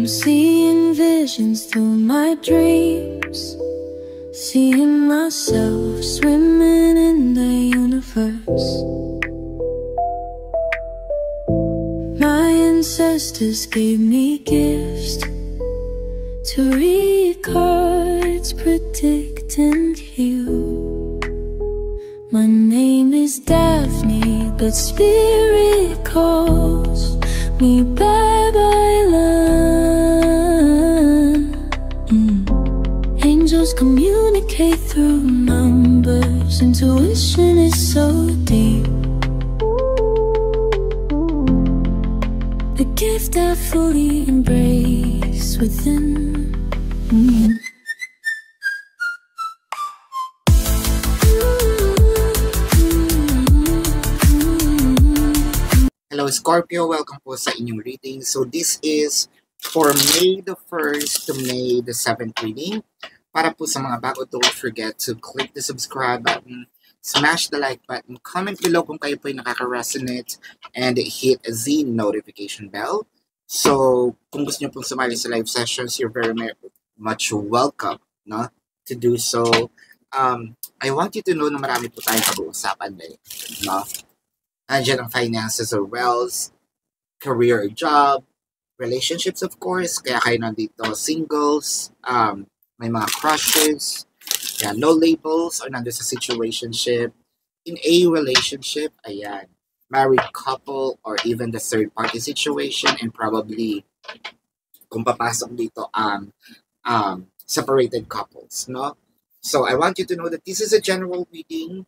I'm seeing visions through my dreams, seeing myself swimming in the universe. My ancestors gave me gifts to read cards, predict and heal. My name is Daphne, but spirit calls me bye-bye love. Angels communicate through numbers. Intuition is so deep. The gift I fully embrace within. Hello Scorpio, welcome po sa inyong reading. So this is for May the 1st to May the 7th reading. Para po sa mga bago, don't forget to click the subscribe button, smash the like button, comment below kung kayo po ay nakaka-resonate, and hit the notification bell. So kung gusto nyo pong sumali sa live sessions, you're very much welcome, no, to do so. I want you to know na marami po tayong pag-uusapan ngayon, no? Nandiyan ang finances or wealth, career or job, relationships of course, kaya kayo nandito singles, may mga crushes, kaya no labels, or nandito sa situationship, in a relationship, ayan, married couple, or even the third party situation, and probably kung papasok dito ang separated couples, no? So I want you to know that this is a general reading.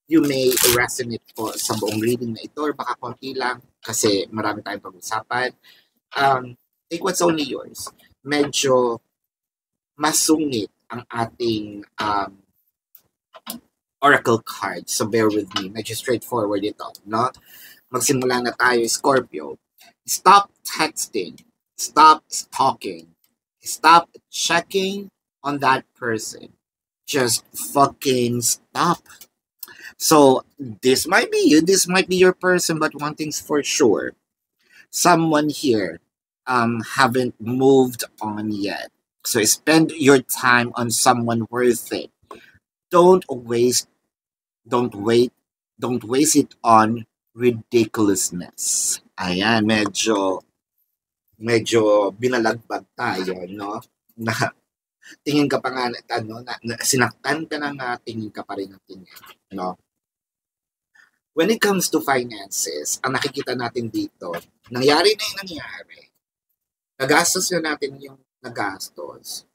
You may resonate po sa buong reading na ito, or baka konti lang kasi marami tayong pag-usapan. Take what's only yours. Medyo masungit ang ating oracle card, so bear with me. Medyo straightforward ito, no? Magsimula na tayo, Scorpio. Stop texting. Stop stalking. Stop checking on that person. Just fucking stop. So this might be you, this might be your person, but one thing's for sure. Someone here haven't moved on yet. So spend your time on someone worth it. Don't waste it on ridiculousness. Ayan, medyo binalagbag tayo, no? Na tingin ka pa nga na sinaktan ka na tingin ka pa rin ng tingin, no? When it comes to finances, ang nakikita natin dito, nangyari na yung nangyari. Nagastos na natin yung nagastos.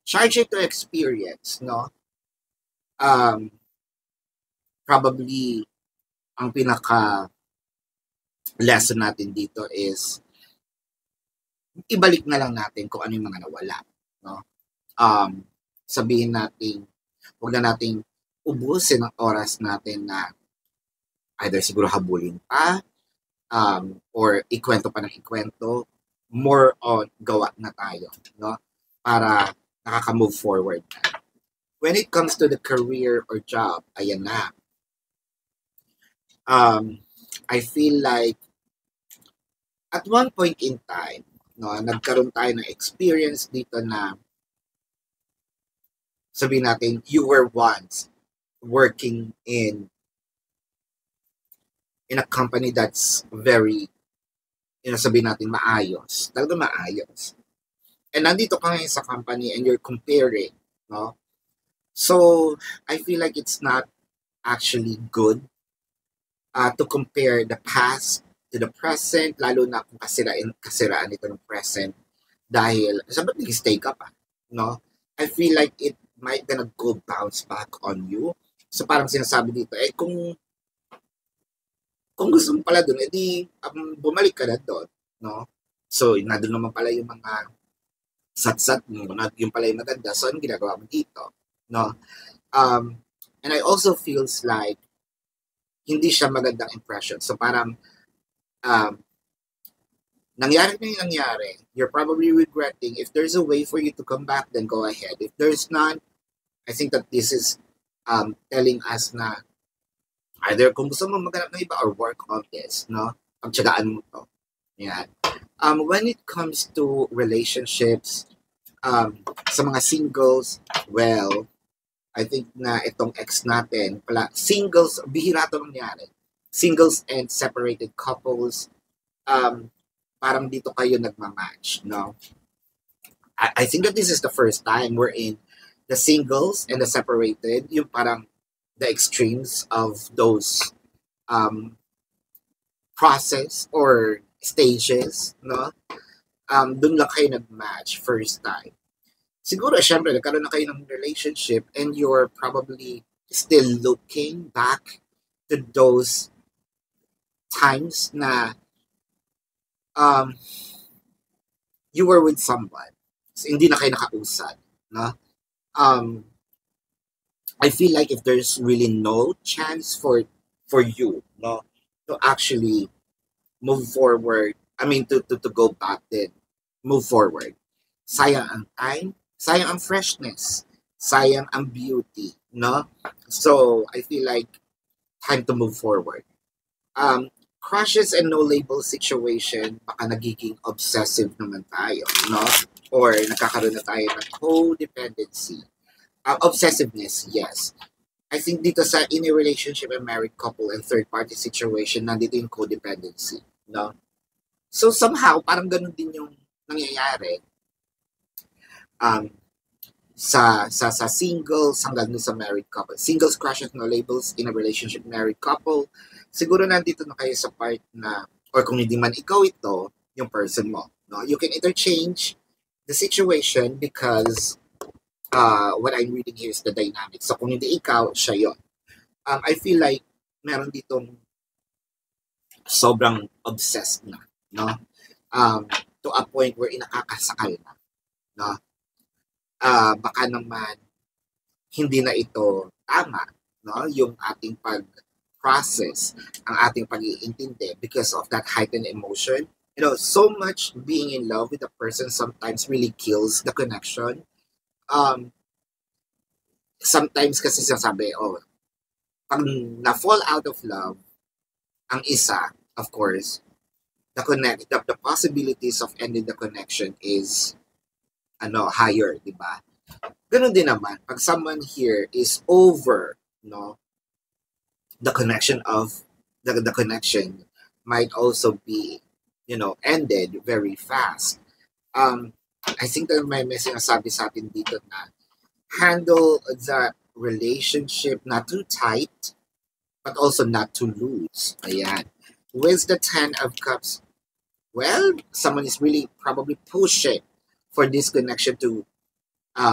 Charge it to experience, no? Probably, ang pinaka lesson natin dito is ibalik na lang natin kung ano yung mga nawala, no? Sabihin natin, huwag na nating ubusin ang oras natin na either siguro habulin pa, or ikwento pa ng ikwento, more on gawa na tayo, no? Para nakaka-move forward na. When it comes to the career or job, ayan na. I feel like at one point in time, no, nagkaroon tayo ng experience dito na sabihin natin, you were once working in a company that's very, sabihin natin, maayos. Talaga maayos. And nandito ka ngayon sa company and you're comparing, no? So, I feel like it's not actually good to compare the past to the present, lalo na kung kasiraan ito ng present dahil, sabat nag-stay ka pa, no? I feel like it might gonna go bounce back on you. So parang sinasabi dito, kung gusto mo pala dun, edi bumalik ka na doon, no? So, nandun naman pala yung mga sat-sat mo, yung pala yung maganda, so anong ginagawa mo dito, no? And I also feels like hindi siya magandang impression. So parang nangyari na yung nangyari, you're probably regretting. If there's a way for you to come back, then go ahead. If there's none, I think that this is telling us na either kung gusto mo maghanap ng iba or work on this, no? Pagtsagaan mo to. Yan. When it comes to relationships, sa mga singles, well, I think na itong ex natin, pala, singles, bihira ito nangyari. Singles and separated couples, um, parang dito kayo nagmamatch, no? I think that this is the first time we're in the singles and the separated, yung parang the extremes of those um, process or stages, no? Doon lang kayo nag-match first time. Siguro, syempre, nagkaroon na kayo ng relationship and you're probably still looking back to those times na um, you were with someone. So, hindi na kayo nakausad. No? Um, I feel like if there's really no chance for you, no, to actually move forward, I mean, to go back then, move forward. Sayang ang time, sayang ang freshness, sayang ang beauty, no? So, I feel like time to move forward. Crushes and no label situation, baka nagiging obsessive naman tayo, no? Or nagkakaroon na tayo ng codependency. Obsessiveness, yes. I think dito sa in a relationship and married couple and third party situation, nandito yung codependency, no? So somehow, parang ganun din yung nangyayari um, sa singles hanggang sa married couple. Singles, crushes, no labels in a relationship, married couple. Siguro nandito na kayo sa part na, or kung hindi man ikaw ito, yung person mo. No? You can interchange the situation because what I'm reading here is the dynamics. So kung hindi ikaw, siya yun. I feel like meron ditong sobrang obsessed na, no? To a point where nakakasakal na, no? Baka naman hindi na ito tama, no? Yung ating pag-process, ang ating pag-iintindi because of that heightened emotion. You know, so much being in love with a person sometimes really kills the connection. Sometimes kasi sasabi, pag na-fall out of love, ang isa, of course, the possibilities of ending the connection is higher, di ba? Ganun din naman, pag someone here is over, no, the connection of the connection might also be, ended very fast. I think that may sinasabi sa atin dito na handle the relationship not too tight, but also not too loose. Ayan. With the Ten of Cups, well, someone is really probably pushing for this connection to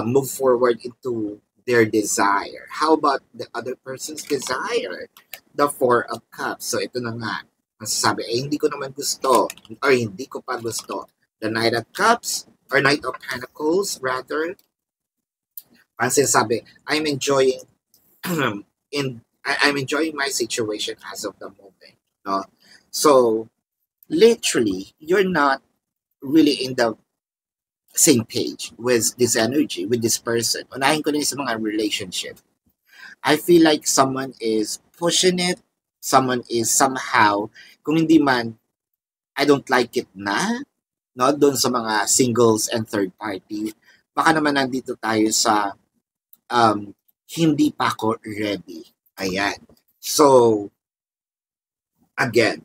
move forward into their desire. How about the other person's desire? The Four of Cups. So ito na nga. Masasabi, hindi ko naman gusto or hindi ko pa gusto. The Knight of Cups or Knight of Pentacles rather. Ang sinasabi, I'm enjoying I'm enjoying my situation as of the moment. No? So, literally, you're not really in the same page with this energy, with this person. Unahin ko na sa mga relationship. I feel like someone is pushing it, someone is somehow, kung hindi man, I don't like it na, no? Doon sa mga singles and third party, baka naman nandito tayo sa hindi pa ako ready. Ayan. So, again,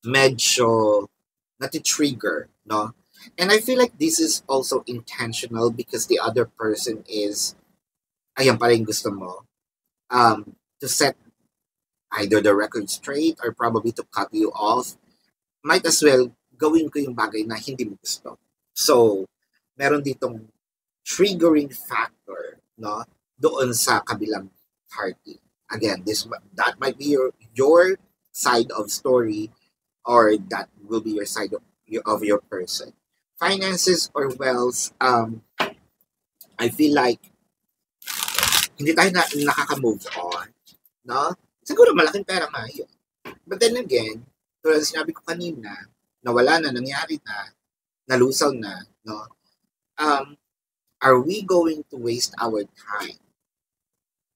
medyo nati-trigger, no? And I feel like this is also intentional because the other person is, ayan pa rin gusto mo, to set either the record straight or probably to cut you off. Might as well gawin ko yung bagay na hindi mo gusto. So, meron ditong triggering factor, no, doon sa kabilang party. Again, that might be your side of story, or that will be your side of your person. Finances or wealth, I feel like hindi tayo nakaka-move on, no? Siguro malaking pera nga yun. But then again, tulad sinabi ko kanina, nawala na, nangyari na, nalusaw na, no? Are we going to waste our time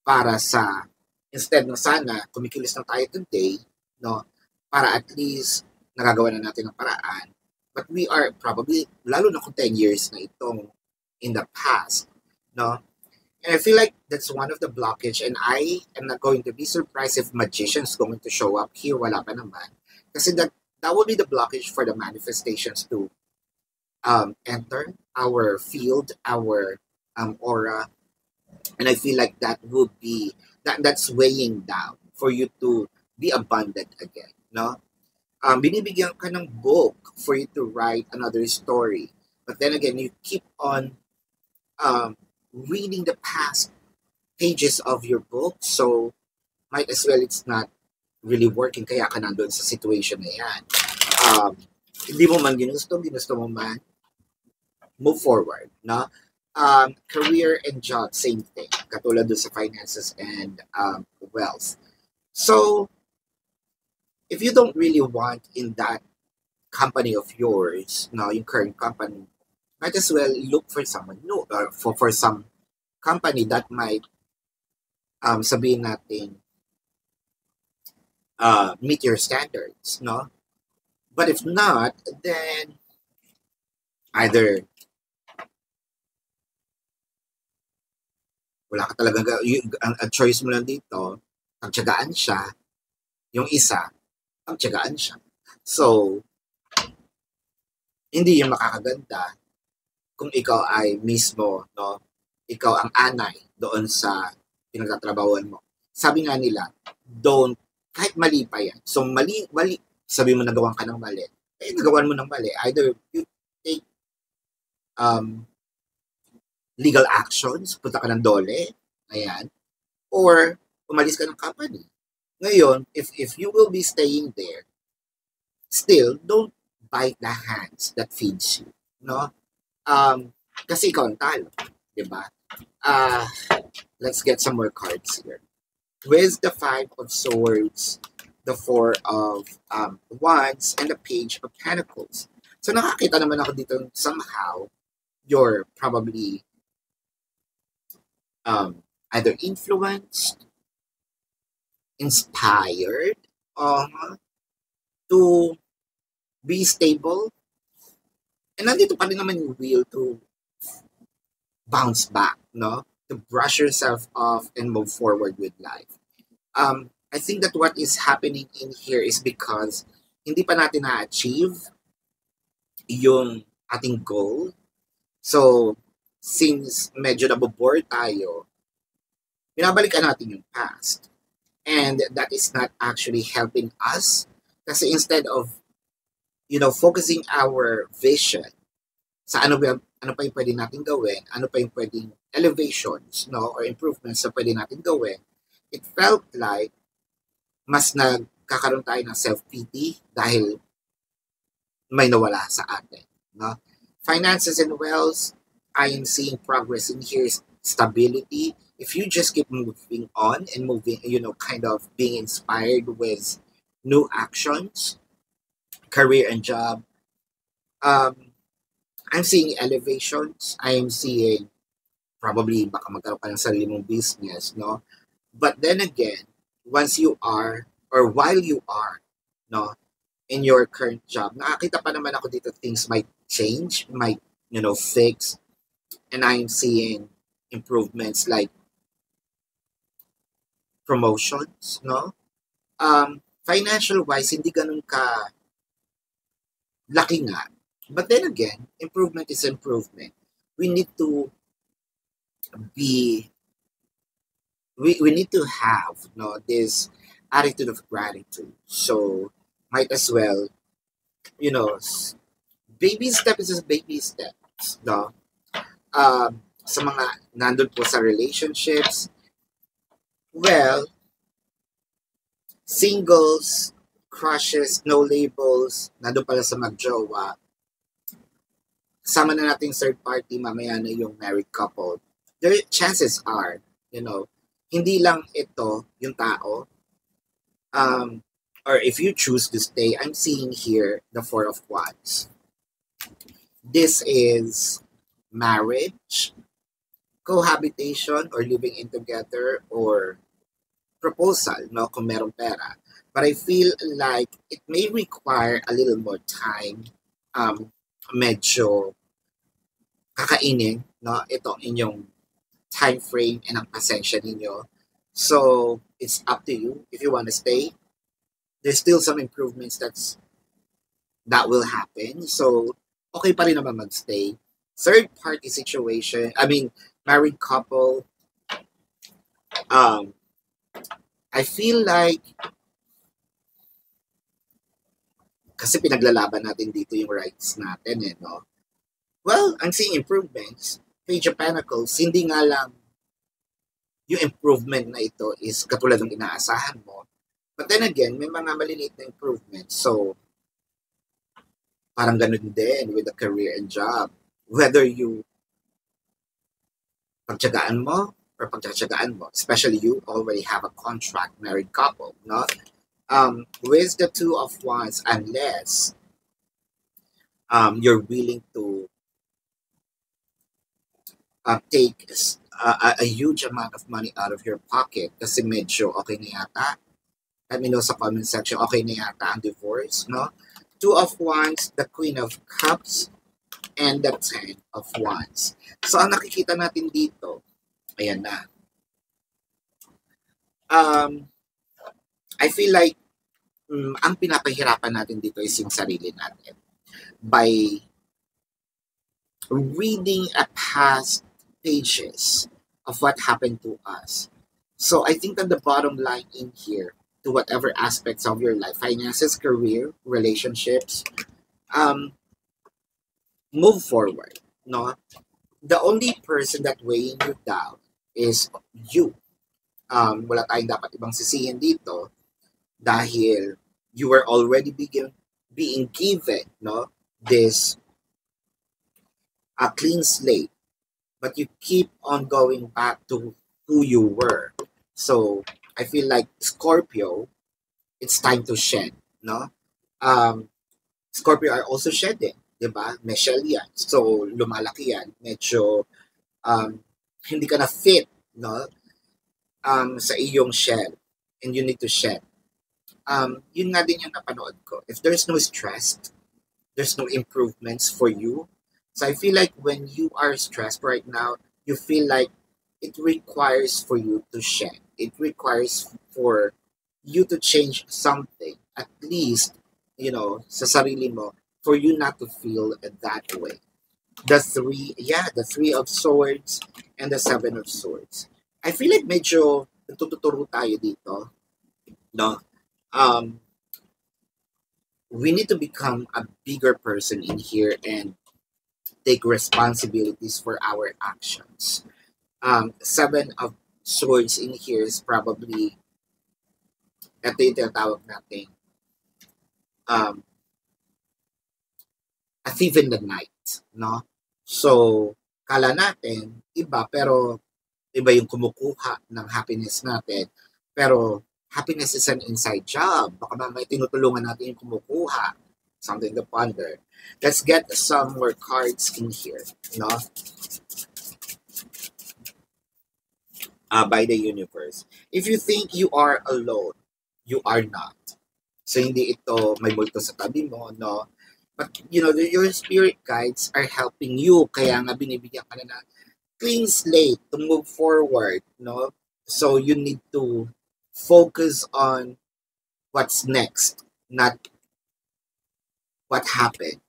para sa, instead na sana, kumikilos na tayo today, no? Para at least, nagagawa na natin ng paraan But we are probably, lalo na kung 10 years na itong in the past, no? And I feel like that's one of the blockage, and I am not going to be surprised if magician's going to show up here, wala pa naman. Kasi that will be the blockage for the manifestations to enter our field, our aura, and I feel like that would be that's weighing down for you to be abundant again, no? Binibigyan ka ng book for you to write another story, but then again, you keep on reading the past pages of your book, so might as well it's not really working, kaya ka nandun sa situation na yan. Hindi mo man ginusto mo man, move forward, no? Career and job, same thing. Katulad doon sa finances and wealth. So, if you don't really want in that company of yours, no, yung current company, might as well look for someone new, or for some company that might sabihin natin meet your standards, no? But if not, then either wala ka talaga, ang choice mo lang dito, pagtiyagaan siya, yung isa, pagtiyagaan siya. So, hindi yung makakaganda kung ikaw ay mismo, no, ikaw ang anay doon sa pinagtatrabahuan mo. Sabi nga nila, kahit mali pa yan. So, mali, sabi mo nagawan ka ng mali. Nagawan mo ng mali. Either you take legal actions, punta ka ng dole, ayan, or umalis ka ng company. Ngayon, if you will be staying there, still, don't bite the hands that feeds you, no? Kasi ikaw ang talo, di ba? Let's get some more cards here. With the 5 of Swords, the 4 of Wands, and the Page of Pentacles. So nakakita naman ako dito somehow, you're probably either influenced, inspired to be stable, and nandito pa rin naman yung will to bounce back, no? To brush yourself off and move forward with life. I think that what is happening in here is because hindi pa natin na-achieve yung ating goal. So, since medyo naboboard tayo, binabalikan natin yung past. And that is not actually helping us. Kasi instead of, focusing our vision sa ano pa yung pwede natin gawin, ano pa yung pwedeng elevations, no, or improvements na pwede natin gawin, it felt like mas nagkakaroon tayo ng self-pity dahil may nawala sa atin, no? Finances and wealth, I am seeing progress in here, stability. If you just keep moving on and moving, kind of being inspired with new actions, career and job, I'm seeing elevations. I am seeing probably baka magkaroon ka ng sarili mong business, no? But then again, once you are, or while you are, no, in your current job, nakakita pa naman ako dito things might change, might, fix, and I'm seeing improvements like promotions, no? Financial-wise, hindi ganun ka laki nga. But then again, improvement is improvement. We need to be, we need to have, this attitude of gratitude. So, might as well, baby step is just baby steps, no? Sa mga nandun po sa relationships, well, singles, crushes, no labels, nandun pala sa magjowa, kasama na natin third party, mamaya na yung married couple. Their chances are, hindi lang ito yung tao, or if you choose to stay, I'm seeing here the 4 of Wands. This is marriage, cohabitation, or living in together, or proposal, no, kung merong pera. But I feel like it may require a little more time medyo kakainin, no? Ito inyong time frame and ang pasensya ninyo. So, it's up to you if you want to stay. There's still some improvements that will happen. So, okay pa rin naman magstay. Third party situation, I mean, married couple, I feel like kasi pinaglalaban natin dito yung rights natin no? Well, I'm seeing improvements. Page of Pentacles, hindi nga lang yung improvement na ito is katulad ng inaasahan mo. But then again, may mga maliliit na improvements. So, parang ganun din with the career and job. Whether you pagtyagaan mo or pagtsatsagaan mo, especially you already have a contract married couple, no? With the Two of Wands, unless you're willing to take a huge amount of money out of your pocket kasi medyo okay na yata. Let me know sa comment section, okay na yata ang divorce, no? Two of Wands, the Queen of Cups, and the Ten of Wands. So, ang nakikita natin dito, ayan na. I feel like ang pinapahirapan natin dito is yung sarili natin. By reading a past pages of what happened to us. So I think that the bottom line in here, to whatever aspects of your life, finances, career, relationships, move forward. No, the only person that weighing you down is you. Wala tayong dapat ibang sisihin dito dahil you were already being given this a clean slate, but you keep on going back to who you were. So I feel like Scorpio, it's time to shed, no? Scorpio are also shedding, di ba? May shell yan. So lumalaki yan. Medyo hindi ka na fit, no? Sa iyong shell, and you need to shed. Yun nga din yung napanood ko. If there's no stress, there's no improvements for you. So I feel like when you are stressed right now, you feel like it requires for you to shed. It requires for you to change something, at least, sa sarili mo, for you not to feel that way. The Three of Swords and the Seven of Swords. I feel like medyo natututuro tayo dito, no? We need to become a bigger person in here and take responsibilities for our actions. Seven of Swords in here is probably, ito yung tinatawag natin, a thief in the night, no? So, kala natin, iba, pero iba yung kumukuha ng happiness natin. Pero, happiness is an inside job. Baka may tinutulungan natin yung kumukuha. Something to ponder. Let's get some more cards in here, no? By the universe. If you think you are alone, you are not. So, hindi ito may multo sa tabi mo, no? But, your spirit guides are helping you. Kaya nga binibigyan ka na clean slate to move forward, no? So, you need to focus on what's next, not what happened.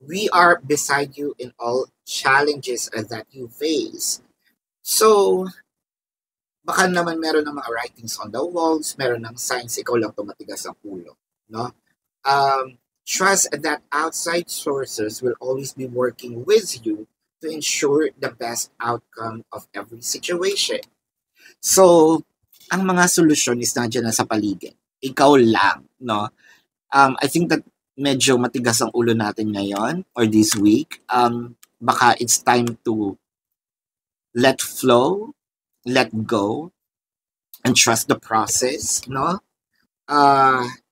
We are beside you in all challenges that you face. So, baka naman meron ng mga writings on the walls, meron ng signs, ikaw lang tumatigas ang ulo, no? Trust that outside sources will always be working with you to ensure the best outcome of every situation. So, ang mga solusyon is nandiyan na sa paligid. Ikaw lang, no? I think that medyo matigas ang ulo natin ngayon or this week. Baka it's time to let flow, let go, and trust the process, no?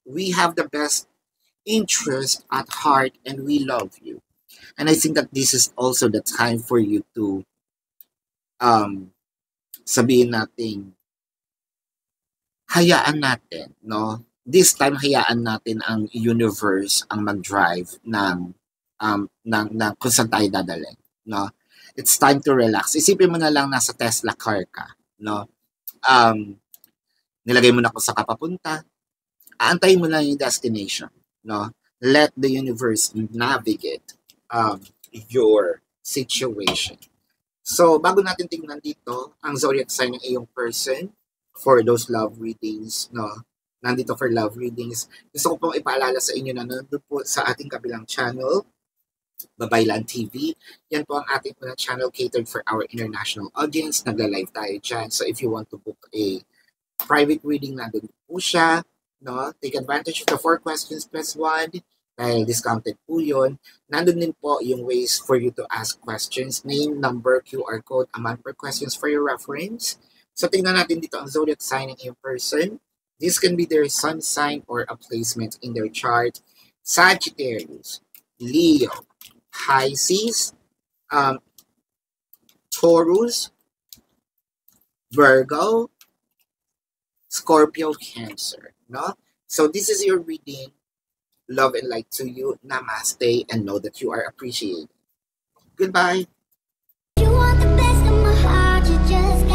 We have the best interest at heart and we love you. And I think that this is also the time for you to sabihin natin, hayaan natin, no? this time hayaan natin ang universe ang mag-drive ng kung saan tayo dadalhin, no? It's time to relax. Isipin mo na lang nasa Tesla car ka, no? Nilagay mo na kung saan ka papunta. Aantayin mo lang yung destination, no? Let the universe navigate your situation. So, bago natin tingnan dito, ang zodiac sign ng iyong person for those love readings, no? Nandito for love readings. Gusto ko pong ipaalala sa inyo na nandun po sa ating kabilang channel, Babaylan TV. Yan po ang ating channel catered for our international audience. Nagla-live tayo dyan. So if you want to book a private reading, nandun po siya. No? Take advantage of the 4 questions plus 1 dahil discounted po yun. Nandun din po yung ways for you to ask questions. Name, number, QR code, amount per questions for your reference. So tingnan natin dito ang zodiac sign ng iyong person. This can be their sun sign or a placement in their chart. Sagittarius, Leo, Pisces, Taurus, Virgo, Scorpio, Cancer. No? So this is your reading. Love and light to you. Namaste and know that you are appreciated. Goodbye. You want the best of my heart, you just